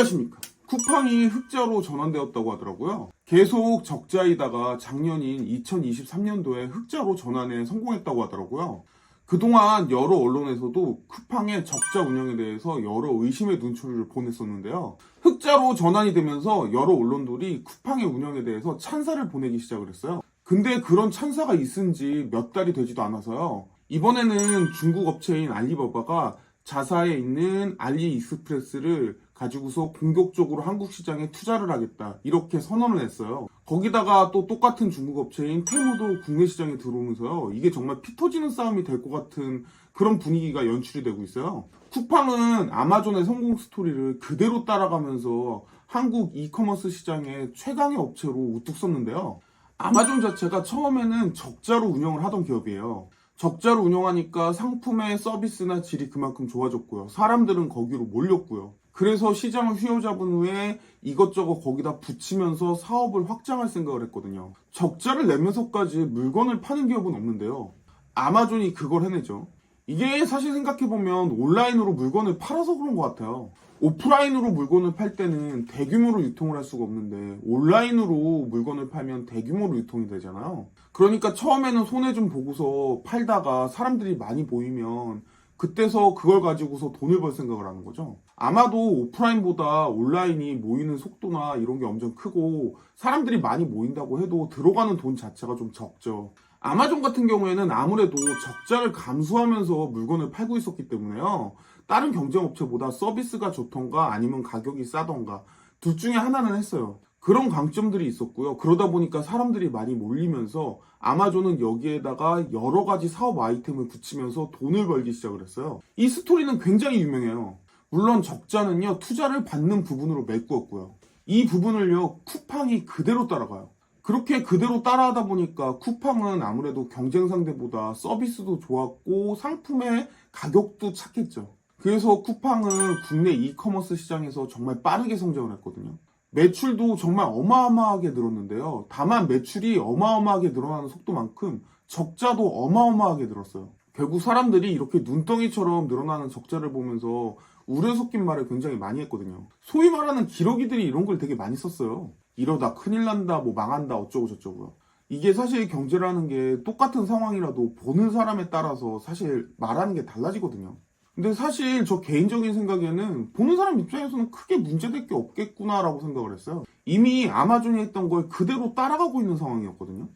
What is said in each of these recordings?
안녕하십니까. 쿠팡이 흑자로 전환되었다고 하더라고요. 계속 적자이다가 작년인 2023년도에 흑자로 전환에 성공했다고 하더라고요. 그동안 여러 언론에서도 쿠팡의 적자 운영에 대해서 여러 의심의 눈초리를 보냈었는데요. 흑자로 전환이 되면서 여러 언론들이 쿠팡의 운영에 대해서 찬사를 보내기 시작을 했어요. 근데 그런 찬사가 있은 지 몇 달이 되지도 않아서요. 이번에는 중국 업체인 알리바바가 자사에 있는 알리익스프레스를 가지고서 본격적으로 한국 시장에 투자를 하겠다 이렇게 선언을 했어요. 거기다가 또 똑같은 중국 업체인 테무도 국내 시장에 들어오면서요. 이게 정말 피 터지는 싸움이 될 것 같은 그런 분위기가 연출이 되고 있어요. 쿠팡은 아마존의 성공 스토리를 그대로 따라가면서 한국 이커머스 시장의 최강의 업체로 우뚝 섰는데요. 아마존 자체가 처음에는 적자로 운영을 하던 기업이에요. 적자로 운영하니까 상품의 서비스나 질이 그만큼 좋아졌고요. 사람들은 거기로 몰렸고요. 그래서 시장을 휘어잡은 후에 이것저것 거기다 붙이면서 사업을 확장할 생각을 했거든요. 적자를 내면서까지 물건을 파는 기업은 없는데요. 아마존이 그걸 해내죠. 이게 사실 생각해보면 온라인으로 물건을 팔아서 그런 것 같아요. 오프라인으로 물건을 팔 때는 대규모로 유통을 할 수가 없는데 온라인으로 물건을 팔면 대규모로 유통이 되잖아요. 그러니까 처음에는 손해 좀 보고서 팔다가 사람들이 많이 모이면 그때서 그걸 가지고서 돈을 벌 생각을 하는 거죠. 아마도 오프라인보다 온라인이 모이는 속도나 이런 게 엄청 크고 사람들이 많이 모인다고 해도 들어가는 돈 자체가 좀 적죠. 아마존 같은 경우에는 아무래도 적자를 감수하면서 물건을 팔고 있었기 때문에요. 다른 경쟁업체보다 서비스가 좋던가 아니면 가격이 싸던가 둘 중에 하나는 했어요. 그런 강점들이 있었고요. 그러다 보니까 사람들이 많이 몰리면서 아마존은 여기에다가 여러 가지 사업 아이템을 붙이면서 돈을 벌기 시작을 했어요. 이 스토리는 굉장히 유명해요. 물론 적자는요, 투자를 받는 부분으로 메꾸었고요. 이 부분을요, 쿠팡이 그대로 따라가요. 그렇게 그대로 따라하다 보니까 쿠팡은 아무래도 경쟁 상대보다 서비스도 좋았고 상품의 가격도 착했죠. 그래서 쿠팡은 국내 이커머스 시장에서 정말 빠르게 성장을 했거든요. 매출도 정말 어마어마하게 늘었는데요. 다만 매출이 어마어마하게 늘어나는 속도만큼 적자도 어마어마하게 늘었어요. 결국 사람들이 이렇게 눈덩이처럼 늘어나는 적자를 보면서 우려 섞인 말을 굉장히 많이 했거든요. 소위 말하는 기러기들이 이런 걸 되게 많이 썼어요. 이러다 큰일 난다, 뭐 망한다, 어쩌고 저쩌고요. 이게 사실 경제라는 게 똑같은 상황이라도 보는 사람에 따라서 사실 말하는 게 달라지거든요. 근데 사실 저 개인적인 생각에는 보는 사람 입장에서는 크게 문제될 게 없겠구나라고 생각을 했어요. 이미 아마존이 했던 걸 그대로 따라가고 있는 상황이었거든요.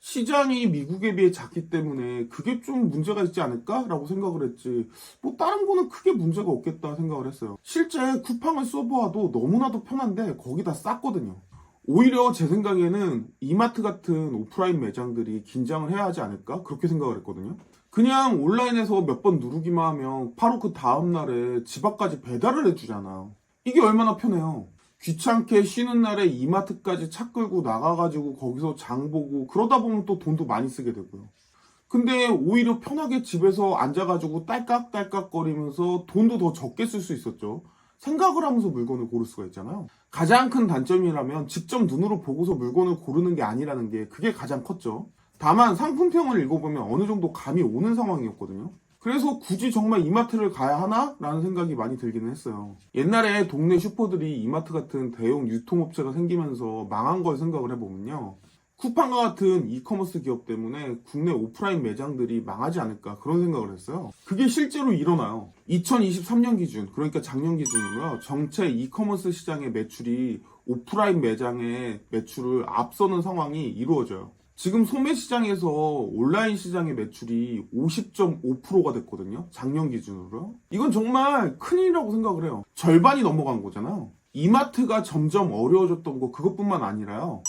시장이 미국에 비해 작기 때문에 그게 좀 문제가 있지 않을까라고 생각을 했지 뭐 다른 거는 크게 문제가 없겠다 생각을 했어요. 실제 쿠팡을 써보아도 너무나도 편한데 거기다 쌌거든요. 오히려 제 생각에는 이마트 같은 오프라인 매장들이 긴장을 해야 하지 않을까 그렇게 생각을 했거든요. 그냥 온라인에서 몇 번 누르기만 하면 바로 그 다음날에 집 앞까지 배달을 해주잖아요. 이게 얼마나 편해요. 귀찮게 쉬는 날에 이마트까지 차 끌고 나가가지고 거기서 장 보고 그러다 보면 또 돈도 많이 쓰게 되고요. 근데 오히려 편하게 집에서 앉아가지고 딸깍딸깍거리면서 돈도 더 적게 쓸 수 있었죠. 생각을 하면서 물건을 고를 수가 있잖아요. 가장 큰 단점이라면 직접 눈으로 보고서 물건을 고르는 게 아니라는 게 그게 가장 컸죠. 다만 상품평을 읽어보면 어느 정도 감이 오는 상황이었거든요. 그래서 굳이 정말 이마트를 가야 하나? 라는 생각이 많이 들기는 했어요. 옛날에 동네 슈퍼들이 이마트 같은 대형 유통업체가 생기면서 망한 걸 생각을 해보면요. 쿠팡과 같은 이커머스 기업 때문에 국내 오프라인 매장들이 망하지 않을까 그런 생각을 했어요. 그게 실제로 일어나요. 2023년 기준, 그러니까 작년 기준으로요. 전체 이커머스 시장의 매출이 오프라인 매장의 매출을 앞서는 상황이 이루어져요. 지금 소매 시장에서 온라인 시장의 매출이 50.5%가 됐거든요. 작년 기준으로요. 이건 정말 큰일이라고 생각을 해요. 절반이 넘어간 거잖아요. 이마트가 점점 어려워졌던 거 그것뿐만 아니라요.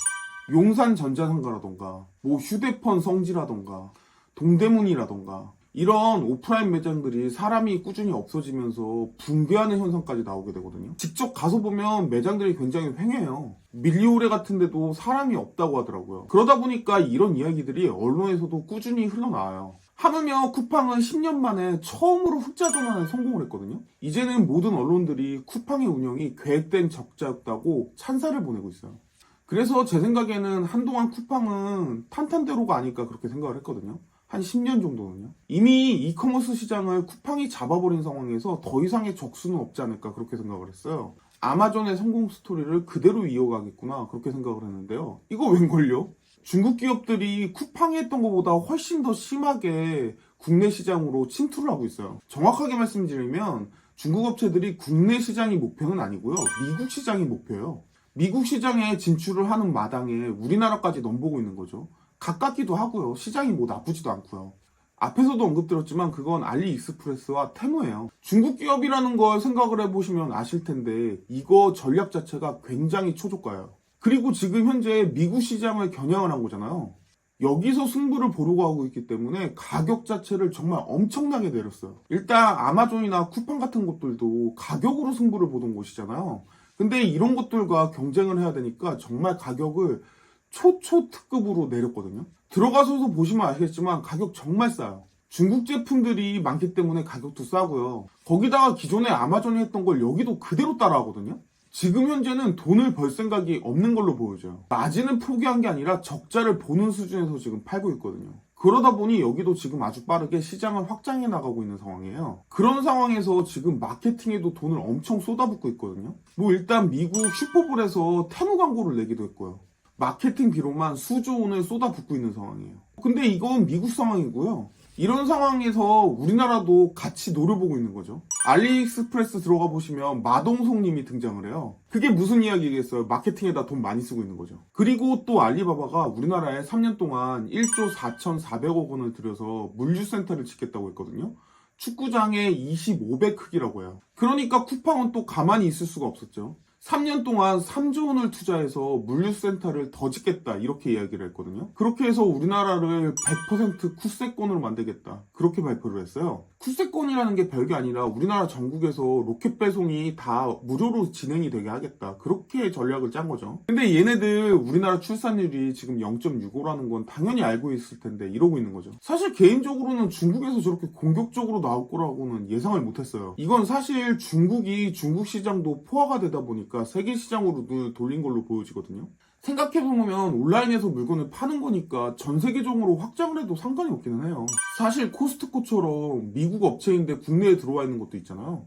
용산 전자상가라던가 뭐 휴대폰 성지라던가 동대문이라던가 이런 오프라인 매장들이 사람이 꾸준히 없어지면서 붕괴하는 현상까지 나오게 되거든요. 직접 가서 보면 매장들이 굉장히 횡해요. 밀리오레 같은 데도 사람이 없다고 하더라고요. 그러다 보니까 이런 이야기들이 언론에서도 꾸준히 흘러나와요. 하물며 쿠팡은 10년 만에 처음으로 흑자 전환에 성공을 했거든요. 이제는 모든 언론들이 쿠팡의 운영이 계획된 적자였다고 찬사를 보내고 있어요. 그래서 제 생각에는 한동안 쿠팡은 탄탄대로가 아닐까 그렇게 생각을 했거든요. 한 10년 정도는요. 이미 이커머스 시장을 쿠팡이 잡아버린 상황에서 더 이상의 적수는 없지 않을까 그렇게 생각을 했어요. 아마존의 성공 스토리를 그대로 이어가겠구나 그렇게 생각을 했는데요. 이거 웬걸요? 중국 기업들이 쿠팡이 했던 것보다 훨씬 더 심하게 국내 시장으로 침투를 하고 있어요. 정확하게 말씀드리면 중국 업체들이 국내 시장이 목표는 아니고요. 미국 시장이 목표예요. 미국 시장에 진출을 하는 마당에 우리나라까지 넘보고 있는 거죠. 가깝기도 하고요. 시장이 뭐 나쁘지도 않고요. 앞에서도 언급드렸지만 그건 알리익스프레스와 테무예요. 중국 기업이라는 걸 생각을 해보시면 아실 텐데 이거 전략 자체가 굉장히 초저가예요. 그리고 지금 현재 미국 시장을 겨냥을 한 거잖아요. 여기서 승부를 보려고 하고 있기 때문에 가격 자체를 정말 엄청나게 내렸어요. 일단 아마존이나 쿠팡 같은 곳들도 가격으로 승부를 보던 곳이잖아요. 근데 이런 것들과 경쟁을 해야 되니까 정말 가격을 초초특급으로 내렸거든요. 들어가셔서 보시면 아시겠지만 가격 정말 싸요. 중국 제품들이 많기 때문에 가격도 싸고요. 거기다가 기존에 아마존이 했던 걸 여기도 그대로 따라하거든요. 지금 현재는 돈을 벌 생각이 없는 걸로 보여져요. 마진을 포기한 게 아니라 적자를 보는 수준에서 지금 팔고 있거든요. 그러다 보니 여기도 지금 아주 빠르게 시장을 확장해 나가고 있는 상황이에요. 그런 상황에서 지금 마케팅에도 돈을 엄청 쏟아붓고 있거든요. 뭐 일단 미국 슈퍼볼에서 테무 광고를 내기도 했고요. 마케팅 비로만 수조 원을 쏟아붓고 있는 상황이에요. 근데 이건 미국 상황이고요. 이런 상황에서 우리나라도 같이 노려보고 있는 거죠. 알리익스프레스 들어가 보시면 마동석님이 등장을 해요. 그게 무슨 이야기겠어요? 마케팅에다 돈 많이 쓰고 있는 거죠. 그리고 또 알리바바가 우리나라에 3년 동안 1조 4,400억 원을 들여서 물류센터를 짓겠다고 했거든요. 축구장의 25배 크기라고 해요. 그러니까 쿠팡은 또 가만히 있을 수가 없었죠. 3년 동안 3조 원을 투자해서 물류센터를 더 짓겠다 이렇게 이야기를 했거든요. 그렇게 해서 우리나라를 100% 쿠세권으로 만들겠다 그렇게 발표를 했어요. 쿠세권이라는 게 별게 아니라 우리나라 전국에서 로켓 배송이 다 무료로 진행이 되게 하겠다 그렇게 전략을 짠 거죠. 근데 얘네들 우리나라 출산율이 지금 0.65라는 건 당연히 알고 있을 텐데 이러고 있는 거죠. 사실 개인적으로는 중국에서 저렇게 공격적으로 나올 거라고는 예상을 못했어요. 이건 사실 중국이 중국 시장도 포화가 되다 보니까 세계 시장으로 눈을 돌린 걸로 보여지거든요. 생각해보면 온라인에서 물건을 파는 거니까 전 세계적으로 확장을 해도 상관이 없기는 해요. 사실 코스트코처럼 미국 업체인데 국내에 들어와 있는 것도 있잖아요.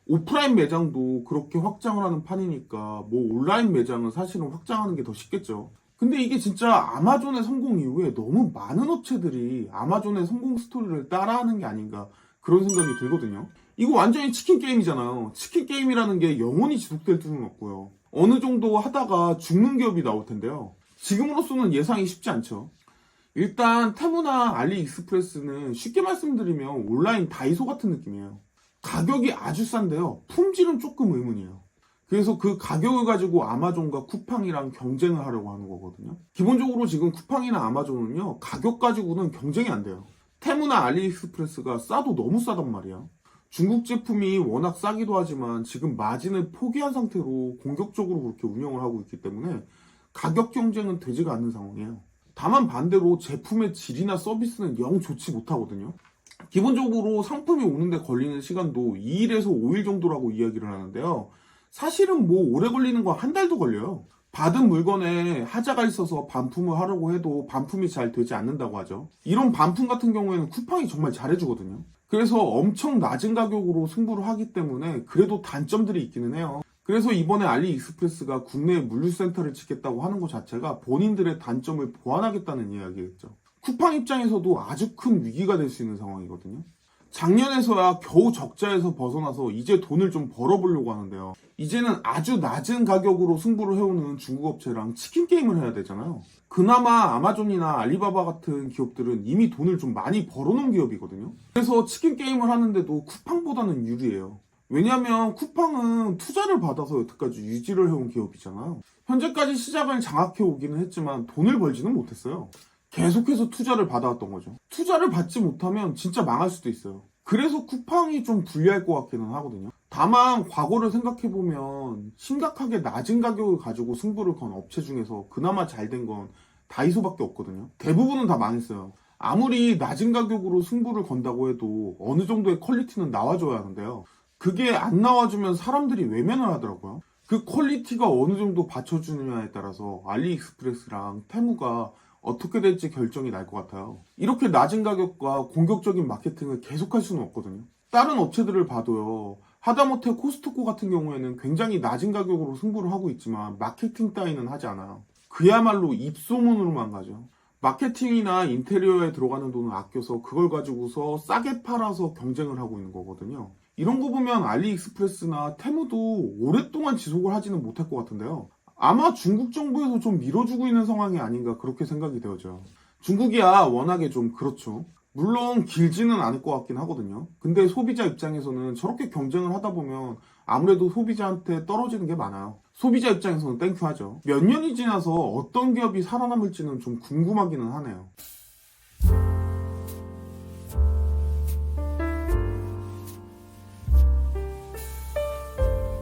오프라인 매장도 그렇게 확장을 하는 판이니까 뭐 온라인 매장은 사실은 확장하는 게 더 쉽겠죠. 근데 이게 진짜 아마존의 성공 이후에 너무 많은 업체들이 아마존의 성공 스토리를 따라하는 게 아닌가 그런 생각이 들거든요. 이거 완전히 치킨 게임이잖아요. 치킨 게임이라는 게 영원히 지속될 줄은 없고요. 어느 정도 하다가 죽는 기업이 나올 텐데요. 지금으로서는 예상이 쉽지 않죠. 일단 테무나 알리익스프레스는 쉽게 말씀드리면 온라인 다이소 같은 느낌이에요. 가격이 아주 싼데요. 품질은 조금 의문이에요. 그래서 그 가격을 가지고 아마존과 쿠팡이랑 경쟁을 하려고 하는 거거든요. 기본적으로 지금 쿠팡이나 아마존은요. 가격 가지고는 경쟁이 안 돼요. 테무나 알리익스프레스가 싸도 너무 싸단 말이야. 중국 제품이 워낙 싸기도 하지만 지금 마진을 포기한 상태로 공격적으로 그렇게 운영을 하고 있기 때문에 가격 경쟁은 되지가 않는 상황이에요. 다만 반대로 제품의 질이나 서비스는 영 좋지 못하거든요. 기본적으로 상품이 오는데 걸리는 시간도 2일에서 5일 정도라고 이야기를 하는데요. 사실은 뭐 오래 걸리는 건 한 달도 걸려요. 받은 물건에 하자가 있어서 반품을 하려고 해도 반품이 잘 되지 않는다고 하죠. 이런 반품 같은 경우에는 쿠팡이 정말 잘해주거든요. 그래서 엄청 낮은 가격으로 승부를 하기 때문에 그래도 단점들이 있기는 해요. 그래서 이번에 알리익스프레스가 국내에 물류센터를 짓겠다고 하는 것 자체가 본인들의 단점을 보완하겠다는 이야기겠죠. 쿠팡 입장에서도 아주 큰 위기가 될 수 있는 상황이거든요. 작년에서야 겨우 적자에서 벗어나서 이제 돈을 좀 벌어보려고 하는데요. 이제는 아주 낮은 가격으로 승부를 해오는 중국 업체랑 치킨 게임을 해야 되잖아요. 그나마 아마존이나 알리바바 같은 기업들은 이미 돈을 좀 많이 벌어놓은 기업이거든요. 그래서 치킨 게임을 하는데도 쿠팡보다는 유리해요. 왜냐면 쿠팡은 투자를 받아서 여태까지 유지를 해온 기업이잖아요. 현재까지 시장을 장악해 오기는 했지만 돈을 벌지는 못했어요. 계속해서 투자를 받아왔던 거죠. 투자를 받지 못하면 진짜 망할 수도 있어요. 그래서 쿠팡이 좀 불리할 것 같기는 하거든요. 다만 과거를 생각해보면 심각하게 낮은 가격을 가지고 승부를 건 업체 중에서 그나마 잘 된 건 다이소밖에 없거든요. 대부분은 다 망했어요. 아무리 낮은 가격으로 승부를 건다고 해도 어느 정도의 퀄리티는 나와줘야 하는데요. 그게 안 나와주면 사람들이 외면을 하더라고요. 그 퀄리티가 어느 정도 받쳐주느냐에 따라서 알리익스프레스랑 테무가 어떻게 될지 결정이 날 것 같아요. 이렇게 낮은 가격과 공격적인 마케팅을 계속할 수는 없거든요. 다른 업체들을 봐도요. 하다못해 코스트코 같은 경우에는 굉장히 낮은 가격으로 승부를 하고 있지만 마케팅 따위는 하지 않아요. 그야말로 입소문으로만 가죠. 마케팅이나 인테리어에 들어가는 돈을 아껴서 그걸 가지고서 싸게 팔아서 경쟁을 하고 있는 거거든요. 이런 거 보면 알리익스프레스나 테무도 오랫동안 지속을 하지는 못할 것 같은데요. 아마 중국 정부에서 좀 밀어주고 있는 상황이 아닌가 그렇게 생각이 되어져요. 중국이야 워낙에 좀 그렇죠. 물론 길지는 않을 것 같긴 하거든요. 근데 소비자 입장에서는 저렇게 경쟁을 하다 보면 아무래도 소비자한테 떨어지는 게 많아요. 소비자 입장에서는 땡큐하죠. 몇 년이 지나서 어떤 기업이 살아남을지는 좀 궁금하기는 하네요.